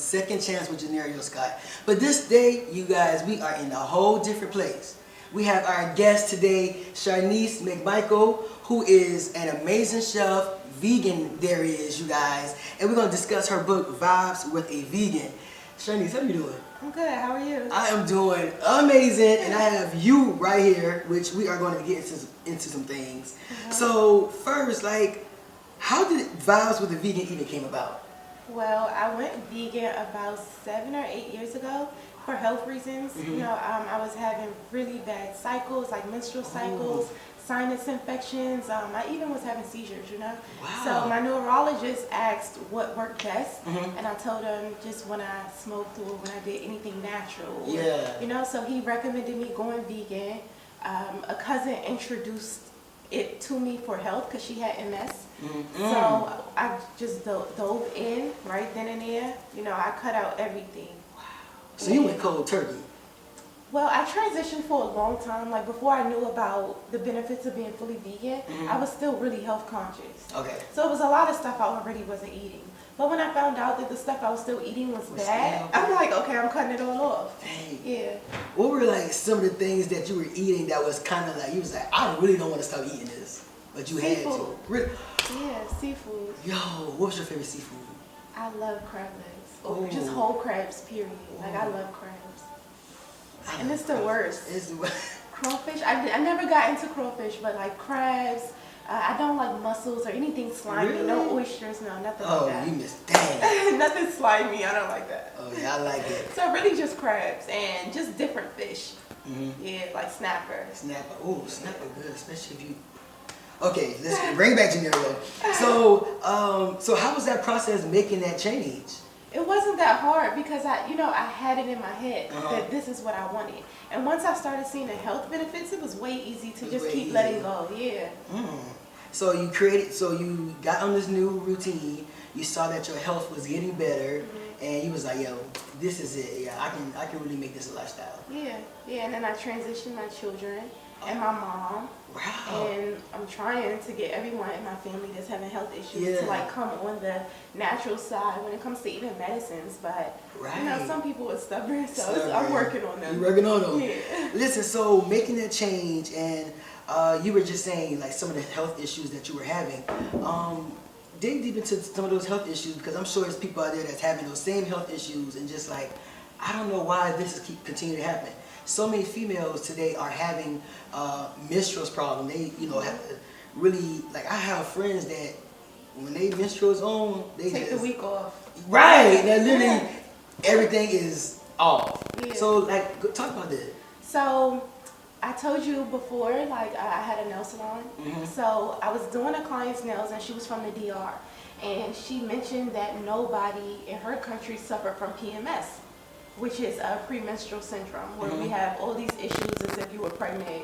Second Chance with Johneri'O Scott. But this day, you guys, we are in a whole different place. We have our guest today, Sharnise McMichael, who is an amazing chef, vegan there is, you guys. And we're going to discuss her book, Vibes with a Vegan. Sharnise, how you doing? I'm good. How are you? I am doing amazing, and I have you right here, which we are going to get into some things. So first, like, how did Vibes with a Vegan even came about? Well, I went vegan about 7 or 8 years ago for health reasons. You know, I was having really bad cycles, like menstrual cycles, sinus infections. I even was having seizures, you know. Wow. So my neurologist asked what worked best, and I told him just when I smoked or when I did anything natural. Yeah. You know, so he recommended me going vegan. A cousin introduced it to me for health because she had MS. So I just dove in right then and there. You know, I cut out everything. Wow. So you went cold turkey. Well, I transitioned for a long time. Like before I knew about the benefits of being fully vegan, I was still really health conscious. Okay. So it was a lot of stuff I already wasn't eating. But when I found out that the stuff I was still eating was bad, I'm like, okay, I'm cutting it all off. Dang. Yeah. What were like some of the things that you were eating that was kind of like, you was like, I really don't want to stop eating this, but you had to? Really? Yeah, seafood. Yo, what was your favorite seafood? I love crab legs. Or just whole crabs, period. Like, I love crabs. And it's the worst. It's the worst. Crawfish, I never got into crawfish, but like crabs, I don't like mussels or anything slimy. Really? No oysters, no, nothing Oh, like that. you missed. Dang. Nothing slimy, I don't like that. Oh, yeah, I like it. So really just crabs and just different fish. Yeah, like snapper. Snapper. Oh, snapper good, especially if you... Okay, let's bring back Johneri'O. So how was that process making that change? It wasn't that hard because I had it in my head that this is what I wanted. And once I started seeing the health benefits, it was way easy to just keep letting go. Yeah. So you got on this new routine. You saw that your health was getting better, and you was like, yo, this is it. Yeah, I can really make this a lifestyle. Yeah, yeah. And then I transitioned my children and my mom. Wow. And I'm trying to get everyone in my family that's having health issues to like come on the natural side when it comes to even medicines. But you know, some people are stubborn, so I'm working on them. You're working on them. Yeah. Listen, so making that change, and you were just saying like some of the health issues that you were having. Dig deep into some of those health issues, because I'm sure there's people out there that's having those same health issues and just like, I don't know why this is continuing to happen. So many females today are having menstrual problems. They, have to really, like, I have friends that when they menstruals on, they take the week off. Right, that literally everything is off. Yeah. So, like, talk about that. So, I told you before, like, I had a nail salon. So, I was doing a client's nails, and she was from the DR. And she mentioned that nobody in her country suffered from PMS, which is a premenstrual syndrome, where we have all these issues as if you were pregnant,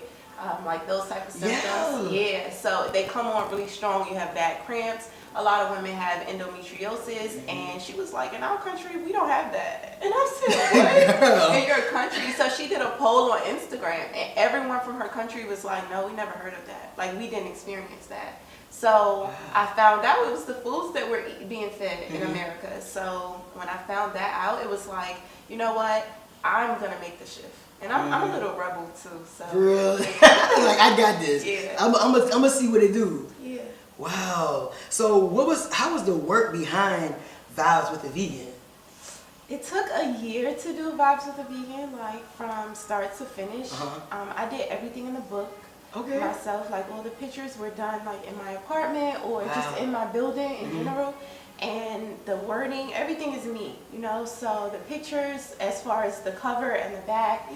like those type of symptoms. Yeah, so they come on really strong. You have bad cramps. A lot of women have endometriosis, and she was like, in our country, we don't have that. And I said, what? In your country? So she did a poll on Instagram, and everyone from her country was like, no, we never heard of that. Like, we didn't experience that. So I found out it was the foods that were being fed in America. So when I found that out, it was like, you know what? I'm gonna make the shift, and I'm a little rebel too. So really, like I got this. Yeah. I'm gonna see what they do. Yeah. Wow. So how was the work behind Vibes with a Vegan? It took a year to do Vibes with a Vegan, like from start to finish. I did everything in the book. Myself, like all the pictures were done like in my apartment or just in my building in general, and the wording, everything is me, so the pictures as far as the cover and the back,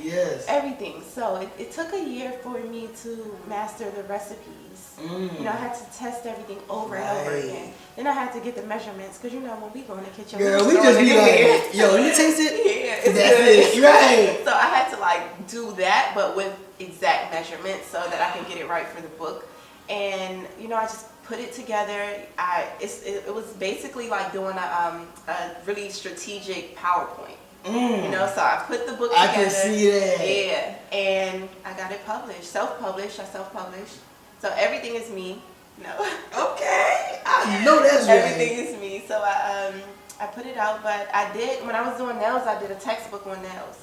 everything. So it took a year for me to master the recipes. I had to test everything over and over again. Then I had to get the measurements, because when we go in the kitchen, girl, we just be like, yo, let me taste it. Yeah, it's that's good. It, right. So I had to like do that, but with exact measurements so that I can get it right for the book. And I just put it together. It was basically like doing a really strategic PowerPoint. So I put the book together. I can see that. Yeah, and I got it published, self-published. I self-published. So everything is me. Okay, I know that's right. Everything is me. So I put it out, but when I was doing nails, I did a textbook on nails.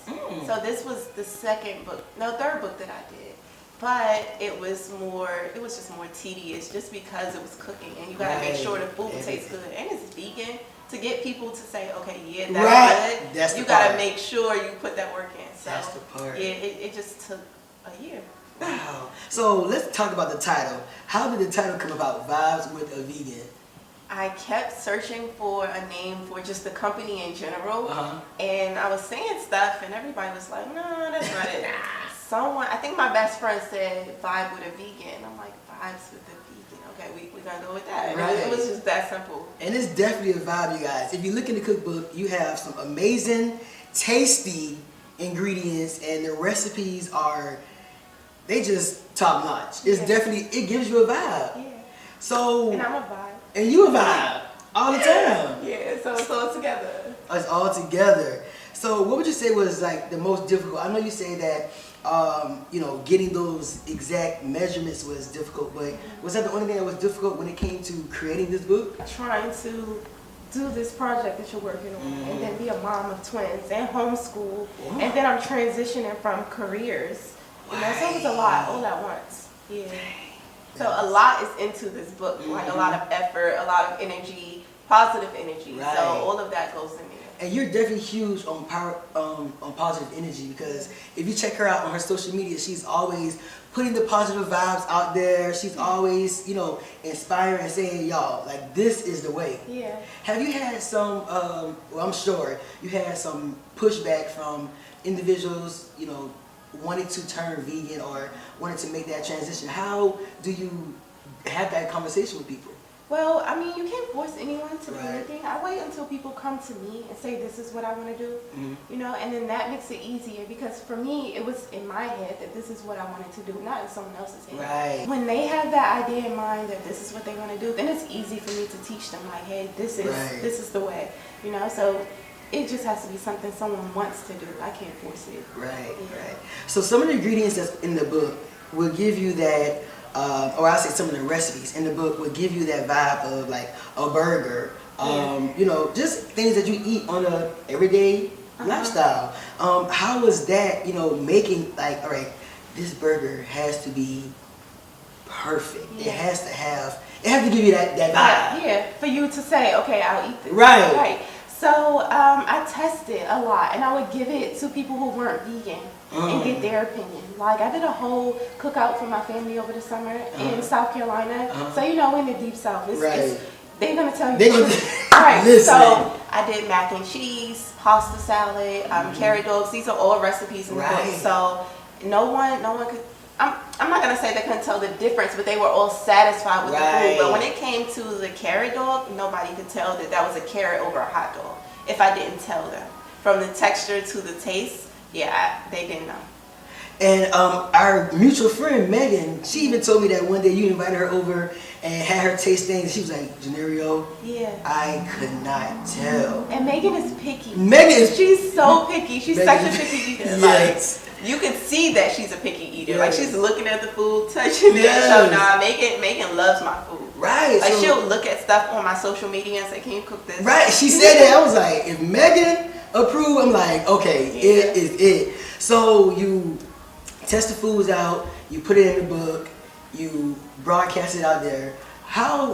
So this was the third book that I did. But it was just more tedious just because it was cooking and you gotta make sure the food tastes good. And it's vegan. To get people to say, okay, yeah, that's good, that's you the gotta part. make sure you put that work in. So That's the part. yeah, it just took a year. Wow. So let's talk about the title. How did the title come about, Vibes with a Vegan? I kept searching for a name for just the company in general, and I was saying stuff, and everybody was like, "No, that's not it." I think my best friend said, "Vibe with a Vegan." I'm like, "Vibes with a Vegan." Okay, we're gonna go with that. Right. It was just that simple. And it's definitely a vibe, you guys. If you look in the cookbook, you have some amazing, tasty ingredients, and the recipes they just top notch. It's definitely, it gives you a vibe. Yeah. So. And I'm a vibe. And you a vibe all the time. Yeah, so it's all together. It's all together. So what would you say was like the most difficult? I know you say that, getting those exact measurements was difficult, but was that the only thing that was difficult when it came to creating this book? Trying to do this project that you're working on, and then be a mom of twins and homeschool, and then I'm transitioning from careers. So it was a lot all at once. Yeah. So a lot is into this book, like a lot of effort, a lot of energy, positive energy. Right. So all of that goes in there. And you're definitely huge on positive energy, because if you check her out on her social media, she's always putting the positive vibes out there. She's always, inspiring and saying, y'all, like, this is the way. Yeah. Have you had some, I'm sure you had some pushback from individuals, wanted to turn vegan or wanted to make that transition? How do you have that conversation with people? Well, I mean, you can't force anyone to do anything. I wait until people come to me and say, this is what I want to do, and then that makes it easier, because for me, it was in my head that this is what I wanted to do, not in someone else's head. Right. When they have that idea in mind that this is what they want to do, then it's easy for me to teach them, like, hey, this is the way, so it just has to be something someone wants to do. I can't force it. Right. So some of the ingredients that's in the book will give you that, or I'll say some of the recipes in the book will give you that vibe of like a burger, just things that you eat on a everyday lifestyle. How was that, making like, all right, this burger has to be perfect. Yeah. It has to give you that vibe. Yeah, for you to say, okay, I'll eat this. Right. So I tested a lot, and I would give it to people who weren't vegan and get their opinion. Like, I did a whole cookout for my family over the summer in South Carolina. So in the deep South, they're gonna tell you. Right. Listen. So I did mac and cheese, pasta salad, carrot dogs. These are all recipes in the book. So no one could. I'm not gonna say they couldn't tell the difference, but they were all satisfied with the food. But when it came to the carrot dog, nobody could tell that was a carrot over a hot dog if I didn't tell them. From the texture to the taste, they didn't know. And our mutual friend Megan, she even told me that one day you invited her over and had her taste things. She was like, Johneri'O, I could not tell. And Megan is picky. She's so picky. She's such a picky eater. Yes. Like, you can see that she's a picky eater. Like, she's looking at the food, touching it. So Megan loves my food. Right. Like, she'll look at stuff on my social media and say, can you cook this? Right. She said that. I was like, if Megan approved, I'm like, okay, it is it. So you test the foods out, you put it in the book, you broadcast it out there.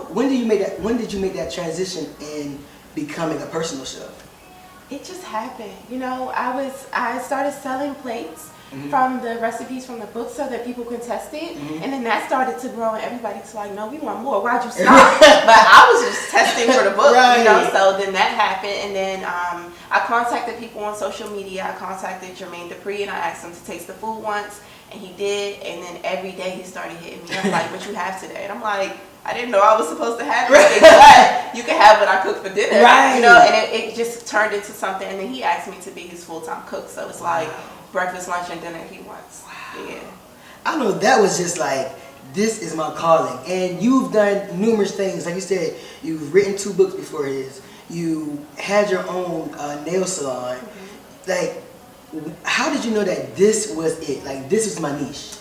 When did you make that transition in becoming a personal chef? It just happened. I started selling plates from the recipes from the book so that people can test it, and then that started to grow, and everybody's like, no, we want more. Why'd you stop? But I was just testing for the book, so then that happened, and then I contacted people on social media. I contacted Jermaine Dupree, and I asked him to taste the food once, and he did, and then every day he started hitting me. I'm like, what you have today? And I'm like, I didn't know I was supposed to have anything, but you can have what I cooked for dinner. And it just turned into something, and then he asked me to be his full-time cook, so it's like breakfast, lunch, and dinner he wants. I know that was just like, this is my calling. And you've done numerous things. Like you said, you've written 2 books before his. You had your own nail salon. Like, how did you know that this was it? Like, this was my niche?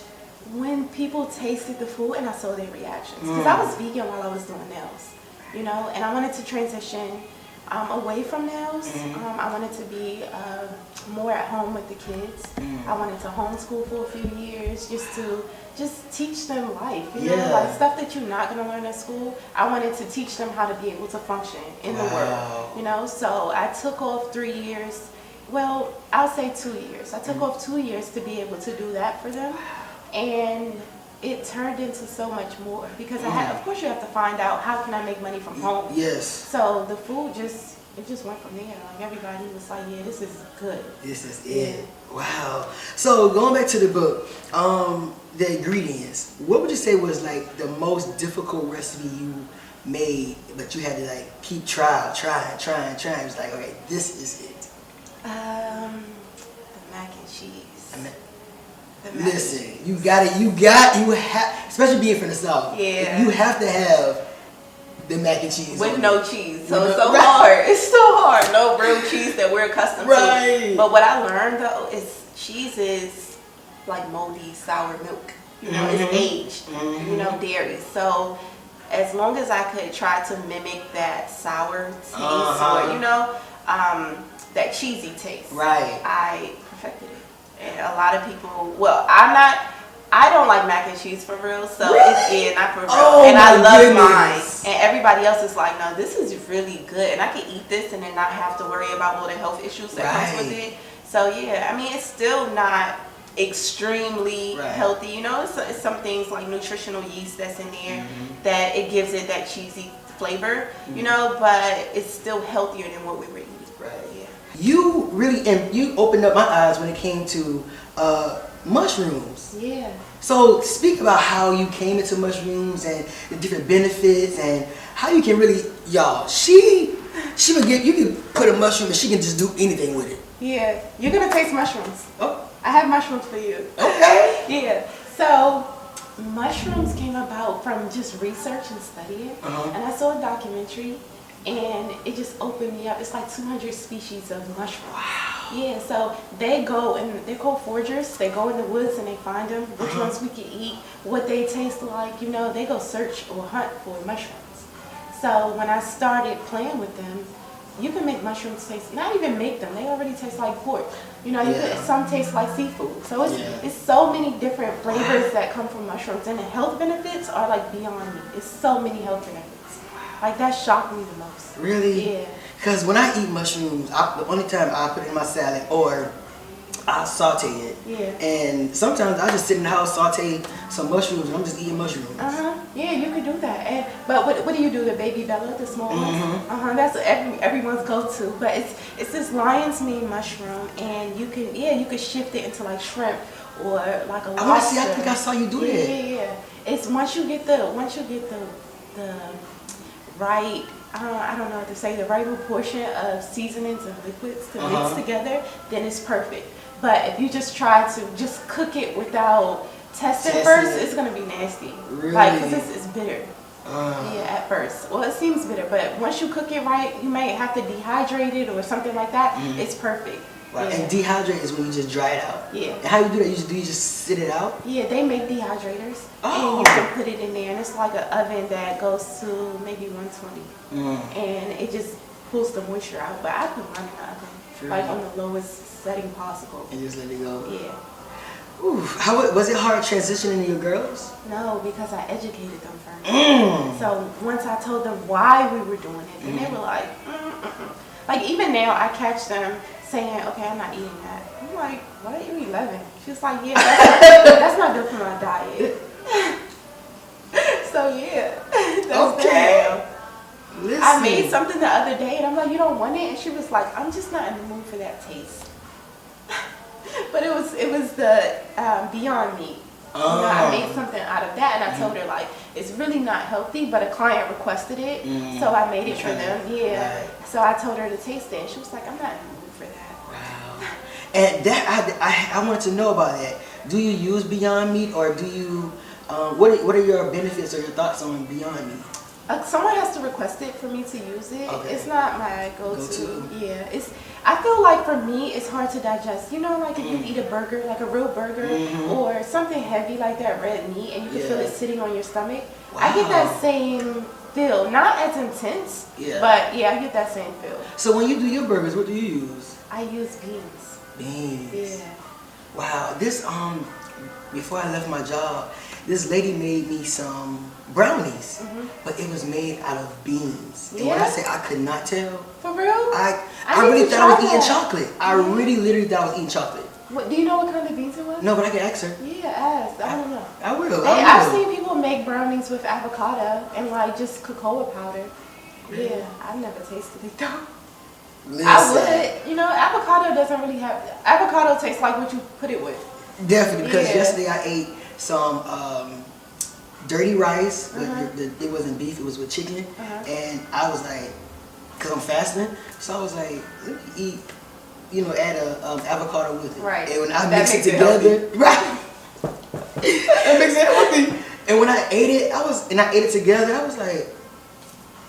When people tasted the food and I saw their reactions. Because I was vegan while I was doing nails, and I wanted to transition. away from nails. I wanted to be more at home with the kids. I wanted to homeschool for a few years just to teach them life, you know, like stuff that you're not going to learn at school. I wanted to teach them how to be able to function in the world, you know. So I took off 3 years. Well, I'll say 2 years. I took off 2 years to be able to do that for them. And it turned into so much more because of course you have to find out how can I make money from home. Yes. So the food it just went from there. Like everybody was like, yeah, this is good. This is it. Wow. So going back to the book, the ingredients, what would you say was like the most difficult recipe you made, but you had to like keep trying? It was like, okay, this is it. The mac and cheese. Listen, you have, especially being from the South. Yeah. You have to have the mac and cheese with no cheese. So it's so hard. It's so hard. No real cheese that we're accustomed to. But what I learned though is cheese is like moldy sour milk. You know, it's aged. You know, dairy. So as long as I could try to mimic that sour taste or, you know, that cheesy taste. I perfected it. And a lot of people, well, I don't like mac and cheese for real, so it's not for real. And I love mine. And everybody else is like, no, this is really good. And I can eat this and then not have to worry about all the health issues that comes with it. So yeah, I mean, it's still not extremely healthy. You know, it's some things like nutritional yeast that's in there that it gives it that cheesy flavor, you know, but it's still healthier than what we were eating. You really, and you opened up my eyes when it came to mushrooms. Yeah. So speak about how you came into mushrooms and the different benefits and how you can really, y'all, she would get, you can put a mushroom and she can just do anything with it. Yeah. You're going to taste mushrooms. Oh. I have mushrooms for you. Okay. Yeah. So mushrooms came about from just research and studying. And I saw a documentary and it just opened me up. It's like 200 species of mushrooms. Wow. Yeah, so they go and they're called foragers. They go in the woods and they find them, which ones we can eat, what they taste like, you know, they go search or hunt for mushrooms. So when I started playing with them, you can make mushrooms taste, not even make them, they already taste like pork. You know, some taste like seafood. So it's so many different flavors that come from mushrooms, and the health benefits are like beyond me. It's so many health benefits. Like that shocked me the most. Really? Yeah. Because when I eat mushrooms, the only time I put it in my salad or I saute it. Yeah. And sometimes I just sit in the house, saute some mushrooms, and I'm just eating mushrooms. Yeah, you could do that. But what do you do? The baby bella, the small ones? That's everyone's go-to. But it's this lion's mane mushroom, and you could shift it into like shrimp or like a lobster. I want to see. I think I saw you do that. Yeah. It's once you get the right, I don't know what to say, the right proportion of seasonings and liquids to mix together, then it's perfect. But if you just try to just cook it without testing first, it's going to be nasty. Really? Like, because it's bitter. Yeah, at first. Well, it seems bitter, but once you cook it right, you may have to dehydrate it or something like that. It's perfect. Right. Yeah. And dehydrate is when you just dry it out. Yeah. And how you do that? Do you just sit it out? Yeah, they make dehydrators. And you can put it in there, and it's like an oven that goes to maybe 120. And it just pulls the moisture out. But I put mine in the oven, like on the lowest setting possible. And just let it go. Yeah. Ooh, how was it hard transitioning your girls? No, because I educated them first. So once I told them why we were doing it, then they were like, Like even now, I catch them saying, "Okay, I'm not eating that." I'm like, "What? You're 11?" She's like, "Yeah, that's not good for my diet." So yeah, that's okay. Listen. I made something the other day, and I'm like, "You don't want it?" And she was like, "I'm just not in the mood for that taste." But it was the Beyond Meat. You know, I made something out of that, and I told her like it's really not healthy, but a client requested it, so I made it for them. Yeah. Right. So I told her to taste it, and she was like, "I'm not in the mood for that." Wow. And that I wanted to know about that. Do you use Beyond Meat, or do you? What are your benefits or your thoughts on Beyond Meat? Someone has to request it for me to use it. Okay. It's not my go-to. Yeah, I feel like for me, it's hard to digest. You know, like if you eat a burger, like a real burger, or something heavy like that red meat, and you can feel it sitting on your stomach. Wow. I get that same feel. Not as intense, Yeah. but yeah, I get that same feel. So when you do your burgers, what do you use? I use beans. Beans. Yeah. Wow. This before I left my job, this lady made me some brownies, but it was made out of beans. And when I Yeah? say I could not tell, For real? I I really need to thought I was try eating that. chocolate. I really literally thought I was eating chocolate. What, do you know what kind of beans it was? No, but I can ask her. Yeah, ask. I don't know. I will. Hey, I I've will. seen people make brownies with avocado and like just cocoa powder. Yeah, I've never tasted it though. Listen, I would. You know, avocado doesn't really have. Avocado tastes like what you put it with. definitely, because Yeah. yesterday I ate some dirty rice. It wasn't beef, it was with chicken. And I was like, because I'm fasting, so I was like, let me eat, add a avocado with it. Right. And when I That mix it makes it together, right. That makes it healthy. And when I ate it, I ate it together, I was like,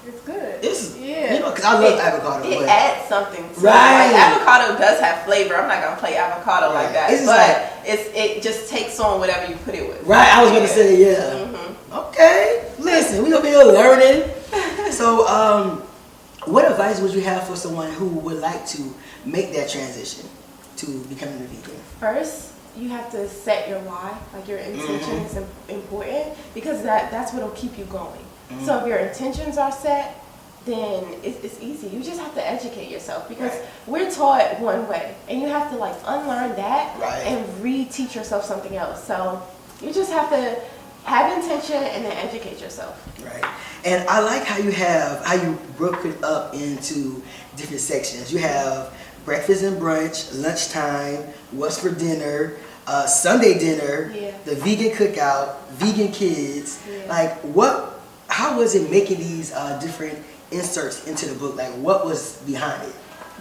It's good. this is, Yeah. because I love avocado. It but adds something to Right. it. Like avocado does have flavor. I'm not gonna play avocado Right. like that. It's just but like- it just takes on whatever you put it with. Right, I was going to say, yeah. Okay, listen, we going to be here learning. So, what advice would you have for someone who would like to make that transition to becoming a vegan? First, you have to set your why. Like your intention is important because that's what'll keep you going. So if your intentions are set, then it's easy. You just have to educate yourself because we're taught one way and you have to like unlearn that and reteach yourself something else. So you just have to have intention and then educate yourself. Right. And I like how you broke it up into different sections. You have breakfast and brunch, lunchtime, what's for dinner, Sunday dinner, the vegan cookout, vegan kids. Like how was it making these different inserts into the book? Like what was behind it?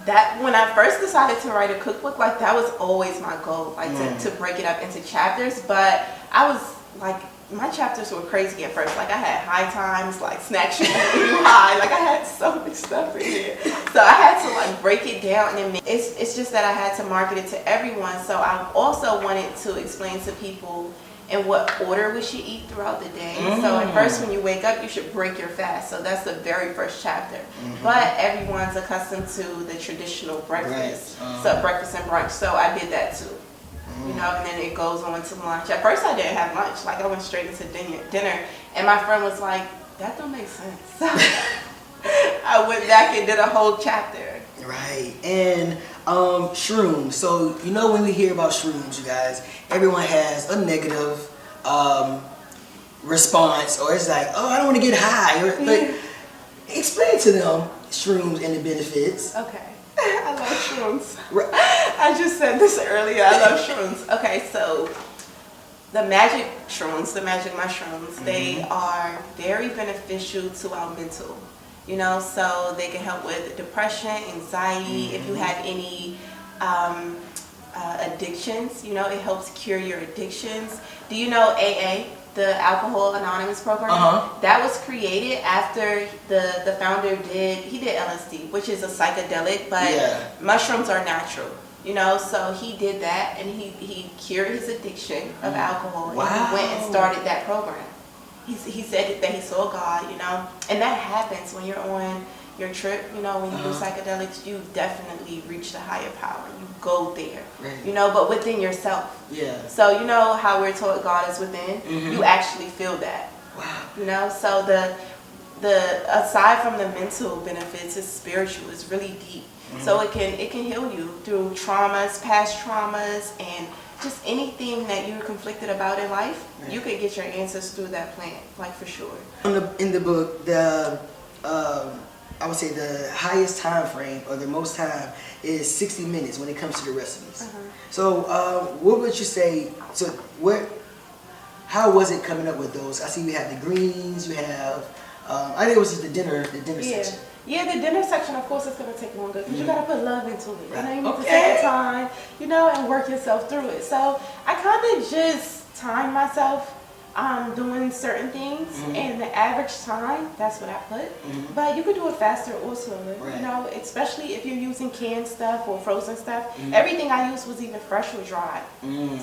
That when I first decided to write a cookbook, like that was always my goal, like to break it up into chapters. But I was like, my chapters were crazy at first. Like I had high times, like snacks you high. Like I had so much stuff in here. So I had to like break it down, and then it's just that I had to market it to everyone. So I also wanted to explain to people in what order we should eat throughout the day. So at first when you wake up, you should break your fast. So that's the very first chapter. But everyone's accustomed to the traditional breakfast. So breakfast and brunch. So I did that too. And then it goes on to lunch. At first I didn't have lunch. Like I went straight into dinner. And my friend was like, that don't make sense. So I went back and did a whole chapter. Right. And shrooms. So when we hear about shrooms, you guys, everyone has a negative response, or it's like, oh, I don't want to get high. But explain to them shrooms and the benefits. Okay. I love shrooms. Right. I just said this earlier. I love shrooms. Okay, so the magic shrooms, the magic mushrooms, they are very beneficial to our mental. So they can help with depression, anxiety. If you have any addictions, it helps cure your addictions. Do you know AA, the Alcohol Anonymous program? That was created after the founder did LSD, which is a psychedelic, but mushrooms are natural. So he did that and he cured his addiction of alcohol. Wow. And he went and started that program. He said that he saw God, and that happens when you're on your trip, when you do psychedelics, you definitely reach the higher power. You go there, but within yourself. Yeah. So how we're taught God is within, you actually feel that. Wow. So the aside from the mental benefits, it's spiritual, it's really deep. So it can heal you through traumas, past traumas, and just anything that you're conflicted about in life, you can get your answers through that plant, like for sure. In the book, I would say the highest time frame or the most time is 60 minutes when it comes to the recipes. So what would you say, how was it coming up with those? I see you have the greens, you have, I think it was just the dinner section. Yeah, the dinner section, of course, is going to take longer because you got to put love into it. You need to take your time, and work yourself through it. So I kind of just time myself doing certain things, and the average time, that's what I put. But you could do it faster also, especially if you're using canned stuff or frozen stuff. Everything I used was either fresh or dry.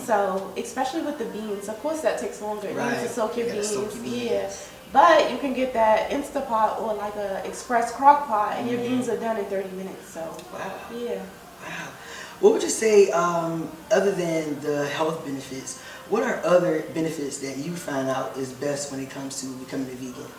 So especially with the beans, of course that takes longer. You need to soak your beans. But you can get that Instapot or like a express crock pot, and your beans are done in 30 minutes. So, Wow. yeah. Wow. What would you say, other than the health benefits, what are other benefits that you find out is best when it comes to becoming a vegan?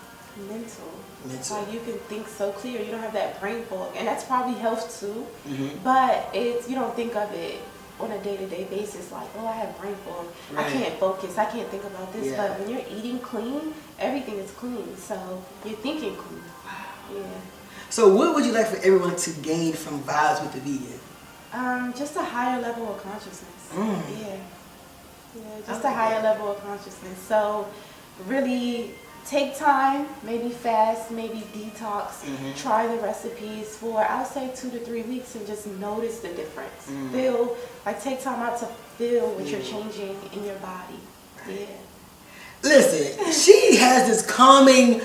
Mental. Mental. Like you can think so clear. You don't have that brain fog, and that's probably health too. Mm-hmm. But you don't think of it on a day-to-day basis. Like, oh, I have brain fog. Right. I can't focus. I can't think about this. Yeah. But when you're eating clean, everything is clean. So you're thinking clean. Yeah. So what would you like for everyone to gain from Vibes with the Vegan? Just a higher level of consciousness. Mm. Yeah. Yeah, just I a like higher that. level of consciousness. So really take time, maybe fast, maybe detox, try the recipes for, I'll say 2 to 3 weeks and just notice the difference. Feel, like take time out to feel what you're changing in your body. Yeah. Listen, she has this calming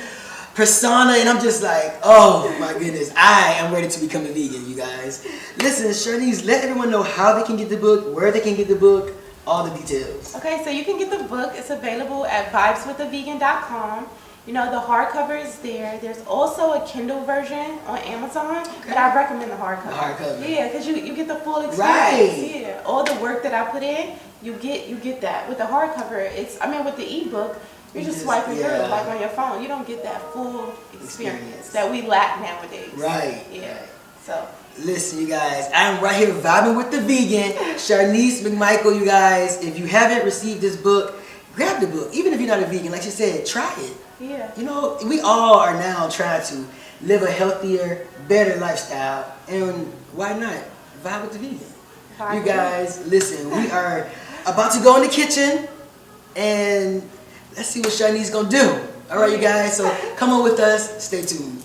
persona, and I'm just like, oh my goodness, I am ready to become a vegan, you guys. Listen, Sharnise, let everyone know how they can get the book, where they can get the book, all the details. Okay, so you can get the book. It's available at vibeswiththevegan.com. You know, the hardcover is there. There's also a Kindle version on Amazon, but I recommend the hardcover. The hardcover. Yeah, because you get the full experience. Right. Yeah, all the work that I put in, you get that. With the hardcover, with the ebook, you're just swiping through like on your phone. You don't get that full experience that we lack nowadays. Right. Yeah. So. Listen, you guys, I'm right here vibing with the vegan, Sharnise McMichael, you guys. If you haven't received this book, grab the book. Even if you're not a vegan, like she said, try it. Yeah. You know, we all are now trying to live a healthier, better lifestyle. And why not vibe with the vegan? You guys, listen, we are about to go in the kitchen and let's see what Sharnise's gonna do. All right, you guys, so come on with us. Stay tuned.